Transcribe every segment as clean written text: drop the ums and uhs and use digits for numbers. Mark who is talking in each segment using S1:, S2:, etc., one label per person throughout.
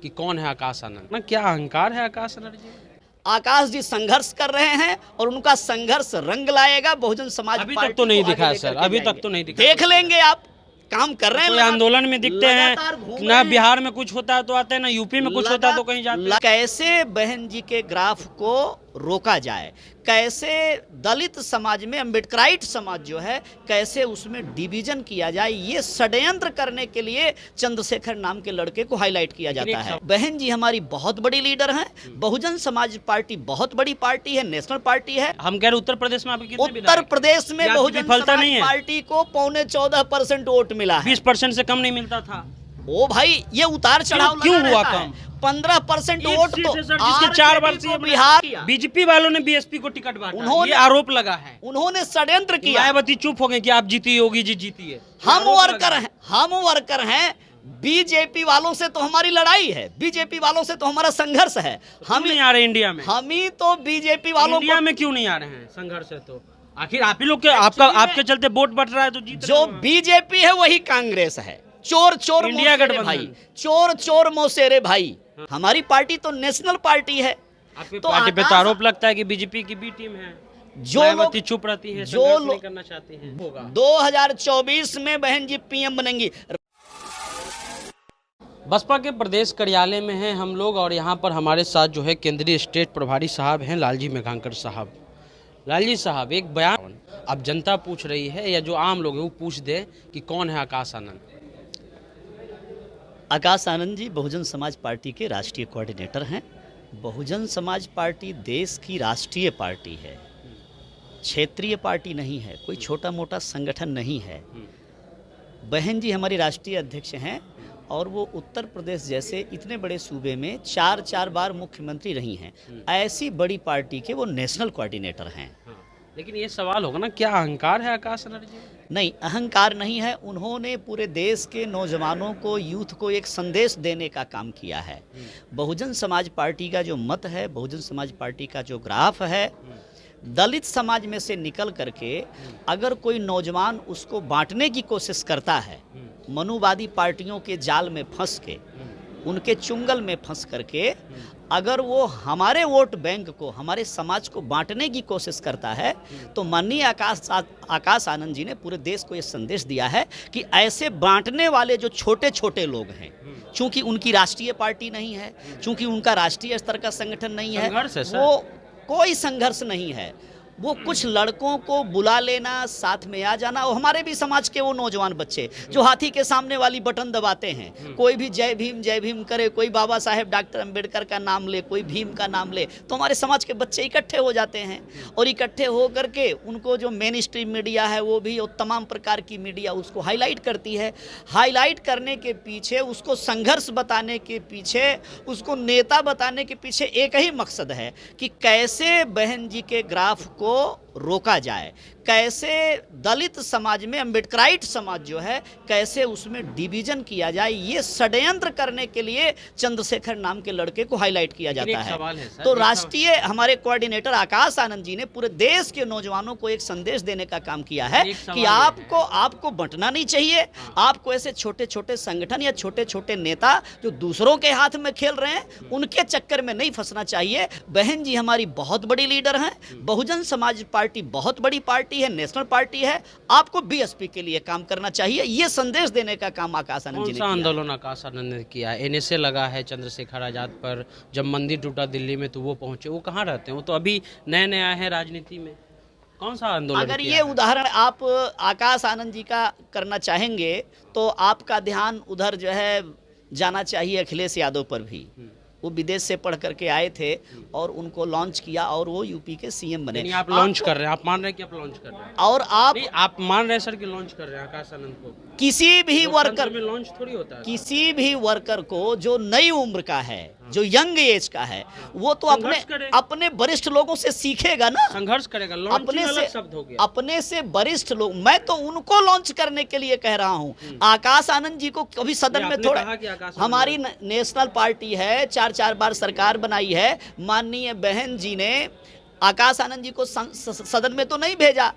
S1: कि कौन है आकाश आनंद ना, क्या अहंकार है आकाश आनंद जी।
S2: आकाश जी संघर्ष कर रहे हैं और उनका संघर्ष रंग लाएगा बहुजन समाज
S1: अभी
S2: पार्टी
S1: तक तो नहीं
S2: को आगे
S1: दिखा है
S2: लेकर
S1: सर,
S2: के
S1: अभी
S2: जाएंगे।
S1: तक तो नहीं दिखा।
S2: देख लेंगे आप, काम कर रहे हैं
S1: कोई आंदोलन में दिखते
S2: लगातार घूम
S1: हैं
S2: रहे
S1: ना,
S2: हैं।
S1: बिहार में कुछ होता है तो आते हैं, ना यूपी में कुछ होता है तो कहीं जाते हैं।
S2: कैसे बहन जी के ग्राफ को रोका जाए, कैसे दलित समाज में अम्बेडकराइट समाज जो है कैसे उसमें डिवीजन किया जाए, ये षड्यंत्र करने के लिए चंद्रशेखर नाम के लड़के को हाईलाइट किया जाता है। बहन जी हमारी बहुत बड़ी लीडर हैं, बहुजन समाज पार्टी बहुत बड़ी पार्टी है, नेशनल पार्टी है।
S1: हम कह रहे उत्तर प्रदेश में आपके कितने
S2: उत्तर
S1: विधायक?
S2: प्रदेश में
S1: ये आपकी
S2: बहुजन
S1: विफलता
S2: समाज
S1: नहीं है?
S2: पार्टी को 14.25% वोट मिला है।
S1: 20% से कम नहीं मिलता था।
S2: ओ भाई, ये उतार चढ़ाव
S1: क्यों
S2: लगा
S1: हुआ
S2: रहता
S1: कम?
S2: है। 15%
S1: एक
S2: वोट
S1: सीट
S2: तो
S1: है सर, जिसके 4
S2: RJD
S1: वर्षीय
S2: को बिहार
S1: बीजेपी वालों ने बीएसपी को टिकट बांटा,
S2: उन्होंने-
S1: ये आरोप लगा है।
S2: उन्होंने षड्यंत्र किया।
S1: मायावती चुप हो गए कि आप जीती, योगी जी जीती है।
S2: हम वर्कर हैं, बीजेपी वालों से तो हमारी लड़ाई है, बीजेपी वालों से तो हमारा संघर्ष है।
S1: हम नहीं आ रहे इंडिया में,
S2: हम ही तो बीजेपी वालों
S1: इंडिया
S2: को,
S1: में क्यों नहीं आ रहे हैं? संघर्ष है तो आखिर आप ही लोग के, आपके चलते वोट बढ़ रहा है तो जीत
S2: जो बीजेपी है वही कांग्रेस है। चोर चोर
S1: इंडिया
S2: मौसेरे
S1: गठबंधन।
S2: भाई, चोर चोर मौसेरे भाई। हमारी पार्टी तो नेशनल पार्टी है।
S1: आपके
S2: तो
S1: पार्टी पे तो
S2: आकाश-
S1: आरोप लगता है कि बीजेपी की बी टीम है,
S2: जो
S1: मायावती
S2: लोग
S1: चुप रहती है,
S2: जो
S1: संघर्ष
S2: लोग-
S1: नहीं करना चाहती हैं। होगा
S2: 2024 में बहन जी पीएम बनेंगी।
S1: बसपा के प्रदेश कार्यालय में हैं हम लोग और यहाँ पर हमारे साथ जो है केंद्रीय स्टेट प्रभारी साहब हैं लालजी मेघांकर साहब। लालजी साहब, एक बयान अब जनता पूछ रही है या जो आम लोग हैं वो पूछ दे कि कौन है आकाश आनंद।
S2: आकाश आनंद जी बहुजन समाज पार्टी के राष्ट्रीय कोऑर्डिनेटर हैं। बहुजन समाज पार्टी देश की राष्ट्रीय पार्टी है, क्षेत्रीय पार्टी नहीं है, कोई छोटा मोटा संगठन नहीं है। बहन जी हमारी राष्ट्रीय अध्यक्ष हैं और वो उत्तर प्रदेश जैसे इतने बड़े सूबे में 4 बार मुख्यमंत्री रही हैं। ऐसी बड़ी पार्टी के वो नेशनल कोऑर्डिनेटर हैं।
S1: लेकिन ये सवाल होगा ना, क्या अहंकार है आकाश आनंद जी?
S2: नहीं, अहंकार नहीं है। उन्होंने पूरे देश के नौजवानों को, यूथ को एक संदेश देने का काम किया है। बहुजन समाज पार्टी का जो मत है, बहुजन समाज पार्टी का जो ग्राफ है, दलित समाज में से निकल करके अगर कोई नौजवान उसको बांटने की कोशिश करता है, मनुवादी पार्टियों के जाल में फंस के, उनके चुंगल में फंस करके अगर वो हमारे वोट बैंक को, हमारे समाज को बांटने की कोशिश करता है, तो माननीय आकाश आनंद जी ने पूरे देश को ये संदेश दिया है कि ऐसे बांटने वाले जो छोटे छोटे लोग हैं, चूंकि उनकी राष्ट्रीय पार्टी नहीं है, चूंकि उनका राष्ट्रीय स्तर का संगठन नहीं है, वो कोई संघर्ष नहीं है, वो कुछ लड़कों को बुला लेना, साथ में आ जाना। और हमारे भी समाज के वो नौजवान बच्चे जो हाथी के सामने वाली बटन दबाते हैं, कोई भी जय भीम करे, कोई बाबा साहेब डॉक्टर अंबेडकर का नाम ले, कोई भीम का नाम ले, तो हमारे समाज के बच्चे इकट्ठे हो जाते हैं और इकट्ठे हो करके उनको जो मेन स्ट्रीम मीडिया है वो भी और तमाम प्रकार की मीडिया उसको हाईलाइट करती है। हाईलाइट करने के पीछे, उसको संघर्ष बताने के पीछे, उसको नेता बताने के पीछे एक ही मकसद है कि कैसे बहन जी के ग्राफ को रोका जाए, कैसे दलित समाज में अम्बेडकराइट समाज जो है कैसे उसमें डिवीजन किया जाए, ये षड्यंत्र करने के लिए चंद्रशेखर नाम के लड़के को हाईलाइट किया जाता है। तो राष्ट्रीय हमारे कोऑर्डिनेटर आकाश आनंद जी ने पूरे देश के नौजवानों को एक संदेश देने का काम किया है कि आपको बंटना नहीं चाहिए। आपको ऐसे छोटे छोटे संगठन या छोटे छोटे नेता जो दूसरों के हाथ में खेल रहे हैं, उनके चक्कर में नहीं फंसना चाहिए। बहन जी हमारी बहुत बड़ी लीडर हैं, बहुजन समाज पार्टी बहुत बड़ी पार्टी है, नेशनल पार्टी है, आपको बीएसपी के लिए काम करना चाहिए, ये संदेश देने का काम आकाश आनंद जी ने किया।
S1: आंदोलन आकाश आनंद ने किया? एनएसए लगा है चंद्रशेखर आजाद पर, जब मंदिर टूटा दिल्ली में तो वो पहुंचे। वो कहाँ रहते हैं? वो तो अभी नए नए आए हैं राजनीति में। कौन सा आंदोलन?
S2: अगर ये उदाहरण आप आकाश आनंद जी का करना चाहेंगे तो आपका ध्यान उधर जो है जाना चाहिए अखिलेश यादव पर भी। वो विदेश से पढ़ करके आए थे और उनको लॉन्च किया और वो यूपी के सीएम बने।
S1: आप लॉन्च कर रहे हैं? आप मान रहे हैं कि आप लॉन्च कर रहे हैं?
S2: और
S1: आप मान रहे हैं सर कि लॉन्च कर रहे हैं आकाश आनंद को?
S2: किसी भी वर्कर
S1: में लॉन्च थोड़ी होता है।
S2: किसी भी वर्कर को जो नई उम्र का है, जो यंग एज का है, वो तो अपने वरिष्ठ लोगों से सीखेगा ना, संघर्ष करेगा। अपने से वरिष्ठ लोग, मैं तो उनको लॉन्च करने के लिए कह रहा हूँ। आकाश आनंद जी को कभी सदन में थोड़ा, हमारी नेशनल पार्टी है, 4 बार सरकार बनाई है, माननीय बहन जी ने आकाश आनंद जी को सदन में तो नहीं भेजा।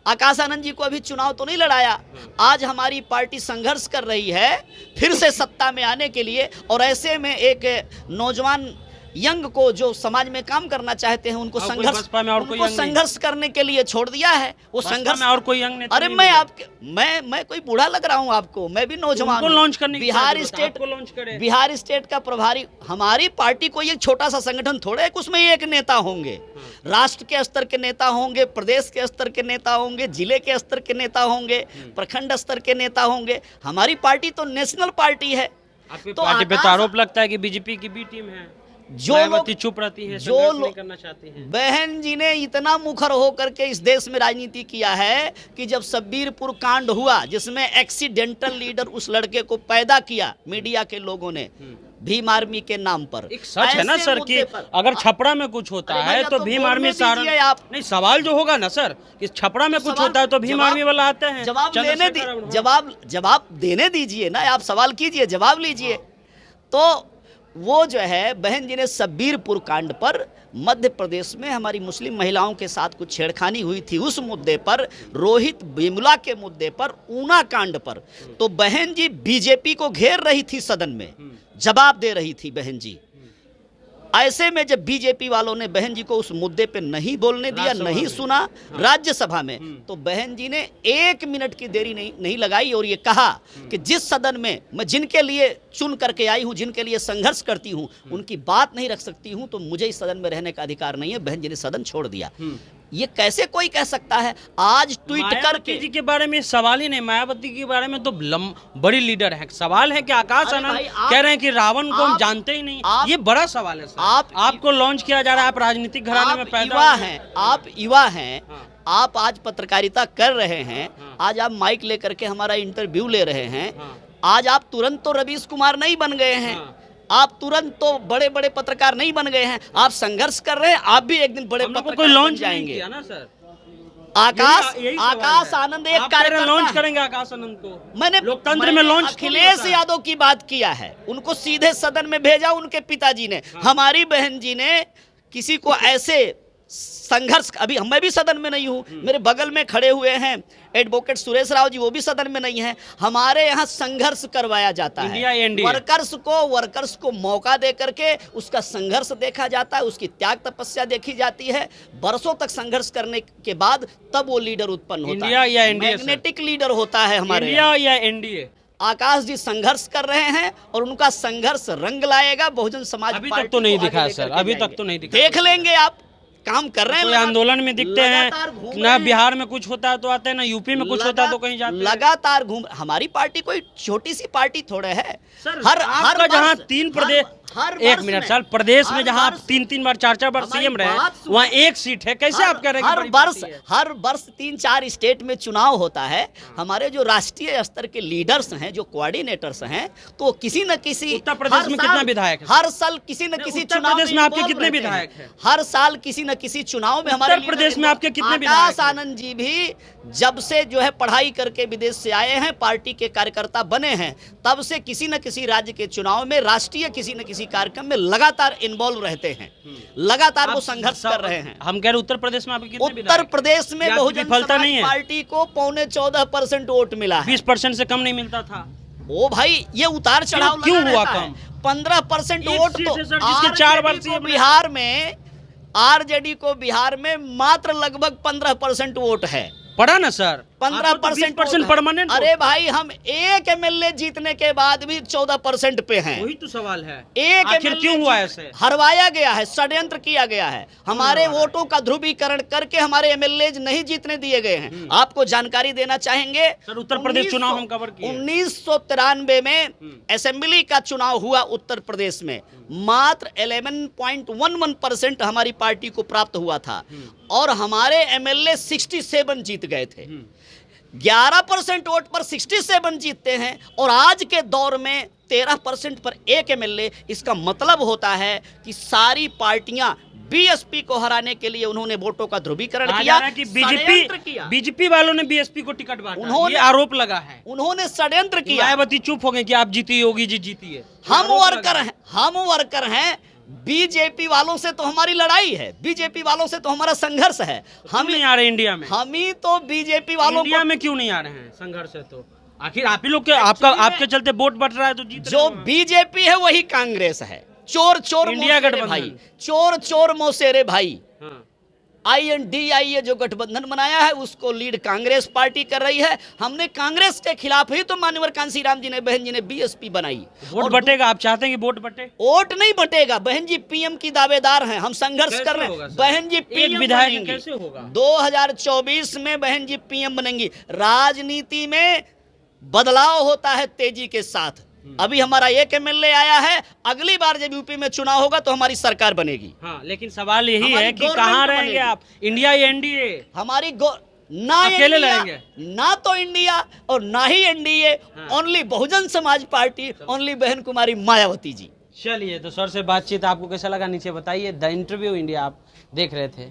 S2: आकाश आनंद जी को अभी चुनाव तो नहीं लड़ाया। आज हमारी पार्टी संघर्ष कर रही है फिर से सत्ता में आने के लिए, और ऐसे में एक नौजवान यंग को जो समाज में काम करना चाहते हैं उनको संघर्ष करने के लिए छोड़ दिया है। वो संघर्ष में और कोई यंग नेता? अरे मैं कोई बूढ़ा लग रहा हूं आपको? मैं भी नौजवान हूं। लॉन्च करने बिहार स्टेट का प्रभारी, हमारी पार्टी को एक छोटा सा संगठन थोड़ा है, उसमें एक नेता होंगे, राष्ट्र के स्तर के नेता होंगे, प्रदेश के स्तर के नेता होंगे, जिले के स्तर के नेता होंगे, प्रखंड स्तर के नेता होंगे। हमारी पार्टी तो नेशनल पार्टी है।
S1: आपकी पार्टी पे तो आरोप लगता है कि बीजेपी की बी टीम है, जो लोग चुप रहती है, जो लोग करना चाहती हैं।
S2: बहन जी ने इतना मुखर होकर के इस देश में राजनीति किया है कि जब सब्बीरपुर कांड हुआ जिसमें एक्सीडेंटल लीडर उस लड़के को पैदा किया मीडिया के लोगों ने भीम आर्मी के नाम पर,
S1: एक सच है ना सर कि अगर छपरा में कुछ होता है तो भीम आर्मी
S2: आप
S1: नहीं, सवाल जो होगा ना सर कि छपरा में कुछ होता है तो भीम आर्मी वाला आते हैं।
S2: जवाब देने दीजिए ना, आप सवाल कीजिए, जवाब लीजिए। तो वो जो है बहन जी ने सब्बीरपुर कांड पर मध्य प्रदेश में हमारी मुस्लिम महिलाओं के साथ कुछ छेड़खानी हुई थी, उस मुद्दे पर, रोहित वेमुला के मुद्दे पर, ऊना कांड पर, तो बहन जी बीजेपी को घेर रही थी, सदन में जवाब दे रही थी बहन जी। ऐसे में जब बीजेपी वालों ने बहन जी को उस मुद्दे पे नहीं बोलने दिया, नहीं सुना राज्यसभा में, तो बहन जी ने 1 मिनट की देरी नहीं लगाई और ये कहा कि जिस सदन में मैं जिनके लिए चुन करके आई हूं, जिनके लिए संघर्ष करती हूं, उनकी बात नहीं रख सकती हूं, तो मुझे इस सदन में रहने का अधिकार नहीं है। बहन जी ने सदन छोड़ दिया। ये कैसे कोई कह सकता है? आज ट्वीट करके
S1: जी के बारे में सवाल ही नहीं, मायावती के बारे में तो बड़ी लीडर है। सवाल है कि आकाश आनंद कह रहे हैं कि रावण को हम जानते ही नहीं, ये बड़ा सवाल है सर। आपको लॉन्च किया जा रहा है, आप राजनीतिक घराने में पैदा हैं,
S2: आप युवा हैं, आप आज पत्रकारिता कर रहे हैं, आज आप माइक लेकर के हमारा इंटरव्यू ले रहे हैं, आज आप तुरंत तो रवीश कुमार नहीं बन गए हैं, आप तुरंत तो बड़े बड़े पत्रकार नहीं बन गए हैं, आप संघर्ष कर रहे हैं, आप भी एक दिन बड़े पत्रकार बन जाएंगे ना सर। आकाश आनंद एक कार्यक्रम
S1: लॉन्च करेंगे, आकाश आनंद को
S2: मैंने
S1: लोकतंत्र में लॉन्च
S2: अखिलेश यादव की बात किया है, उनको सीधे सदन में भेजा उनके पिताजी ने। हमारी बहन जी ने किसी को ऐसे संघर्ष, अभी मैं भी सदन में नहीं हूं, मेरे बगल में खड़े हुए हैं एडवोकेट सुरेश राव जी, वो भी सदन में नहीं है। हमारे यहाँ संघर्ष करवाया जाता है, वर्कर्स को मौका दे करके उसका संघर्ष देखा जाता है, उसकी त्याग तपस्या देखी जाती है। बरसों तक संघर्ष करने के बाद तब वो लीडर उत्पन्न होता है, मैग्नेटिक लीडर होता है हमारे
S1: इंडिया या एनडीए।
S2: आकाश जी संघर्ष कर रहे हैं और उनका संघर्ष रंग लाएगा। बहुजन समाज
S1: अभी तक तो नहीं दिखा है सर, अभी तक तो नहीं दिखा,
S2: देख लेंगे आप। काम कर रहे हैं,
S1: आंदोलन में दिखते हैं ना, बिहार में कुछ होता है तो आते हैं ना, यूपी में कुछ होता है तो कहीं जाते हैं,
S2: लगातार घूम। हमारी पार्टी कोई छोटी सी पार्टी थोड़े है
S1: सर। हर जहां 3 प्रदेश, एक मिनट सर, प्रदेश में जहां आप 3-3 बार 4-4 बार सीएम रहे, वहाँ 1 सीट है, कैसे आप कह रहे हैं?
S2: हर वर्ष 3-4 स्टेट में चुनाव होता है। हमारे जो राष्ट्रीय स्तर के लीडर्स हैं, जो कोऑर्डिनेटर्स हैं, तो किसी न किसी,
S1: उत्तर प्रदेश में कितना विधायक है?
S2: हर साल किसी न किसी चुनाव
S1: में आपके कितने विधायक हैं?
S2: हर साल किसी न किसी चुनाव में हमारे
S1: उत्तर प्रदेश में आपके कितने विधायक?
S2: आकाश आनंद जी भी जब से जो है पढ़ाई करके विदेश से आए हैं, पार्टी के कार्यकर्ता बने हैं, तब से किसी न किसी राज्य के चुनाव में, राष्ट्रीय किसी न किसी कार्यक्रम में लगातार इन्वॉल्व रहते हैं, लगातार वो संघर्ष कर रहे हैं।
S1: हम कह रहे उत्तर प्रदेश में आपके कितने विधायक?
S2: उत्तर प्रदेश में बहुजन समाज पार्टी को 14.25% वोट मिला है।
S1: 20% से कम नहीं मिलता था।
S2: ओ भाई, ये उतार चढ़ाव
S1: क्यों हुआ कम?
S2: 15% वोट तो
S1: जिसके 4 बार
S2: बिहार में, आरजेडी को बिहार में मात्र लगभग 15% वोट है।
S1: पड़ा ना सर,
S2: 15%
S1: परमानेंट।
S2: अरे भाई, हम एक एमएलए जीतने के बाद भी 14% पे हैं।
S1: वही तो सवाल है,
S2: एक
S1: आखिर क्यों हुआ ऐसे?
S2: हरवाया गया है, षड्यंत्र किया गया है, हमारे वोटों का ध्रुवीकरण करके हमारे एमएलए नहीं जीतने दिए गए हैं। आपको जानकारी देना चाहेंगे
S1: सर, उत्तर प्रदेश चुनाव हम कवर किए।
S2: 1993 में असेंबली का चुनाव हुआ उत्तर प्रदेश में, मात्र 11.11% हमारी पार्टी को प्राप्त हुआ था और हमारे एमएलए 67 जीत गए थे। 11% वोट पर 67 जीतते हैं और आज के दौर में 13% पर एक एमएलए। इसका मतलब होता है कि सारी पार्टियां बीएसपी को हराने के लिए उन्होंने वोटों का ध्रुवीकरण किया
S1: कि बीजेपी वालों ने बीएसपी को टिकट बांटा, ये आरोप लगा है।
S2: उन्होंने षड्यंत्र किया।
S1: मायावती चुप हो गए कि आप जीती, योगी जी जीती है।
S2: हम वर्कर हैं बीजेपी वालों से तो हमारी लड़ाई है, बीजेपी वालों से तो हमारा संघर्ष है।
S1: हम नहीं आ रहे इंडिया में,
S2: हम ही तो बीजेपी वालों
S1: इंडिया
S2: को,
S1: में क्यों नहीं आ रहे हैं संघर्ष है तो? आखिर आप ही लोग के आपके चलते वोट बट रहा है तो जीत
S2: जो बीजेपी है वही कांग्रेस है। चोर चोर
S1: इंडिया
S2: मौसेरे
S1: गठबंधन।
S2: भाई, चोर चोर मौसेरे भाई।
S1: हाँ।
S2: INDIA जो गठबंधन बनाया है उसको लीड कांग्रेस पार्टी कर रही है। हमने कांग्रेस के खिलाफ ही तो मान्यवर कांसीराम जी ने, बहन जी ने BSP बनाई।
S1: वोट बटेगा, आप चाहते हैं कि वोट बटे?
S2: वोट नहीं बटेगा, बहन जी PM की दावेदार हैं, हम संघर्ष
S1: कैसे
S2: कर रहे
S1: होगा
S2: हैं।
S1: सर?
S2: बहन जी
S1: एक
S2: PM
S1: विधायक
S2: बनेंगी।
S1: कैसे होगा?
S2: 2024 में बहन जी PM बनेंगी। राजनीति में बदलाव होता है तेजी के साथ। अभी हमारा एक MLA आया है, अगली बार जब यूपी में चुनाव होगा तो हमारी सरकार बनेगी।
S1: हाँ, लेकिन सवाल यही
S2: हमारी
S1: है कि
S2: गवर्नमेंट
S1: कहाँ
S2: बनेगी।
S1: रहेंगे आप, इंडिया या NDA?
S2: हमारी ना
S1: अकेले
S2: इंडिया,
S1: लड़ेंगे?
S2: ना तो इंडिया और ना ही NDA,
S1: हाँ।
S2: Only Bahujan Samaj party, only बहन कुमारी मायावती जी।
S1: चलिए, तो सर से बातचीत आपको कैसा लगा नीचे बताइए। द इंटरव्यू इंडिया आप देख रहे थे।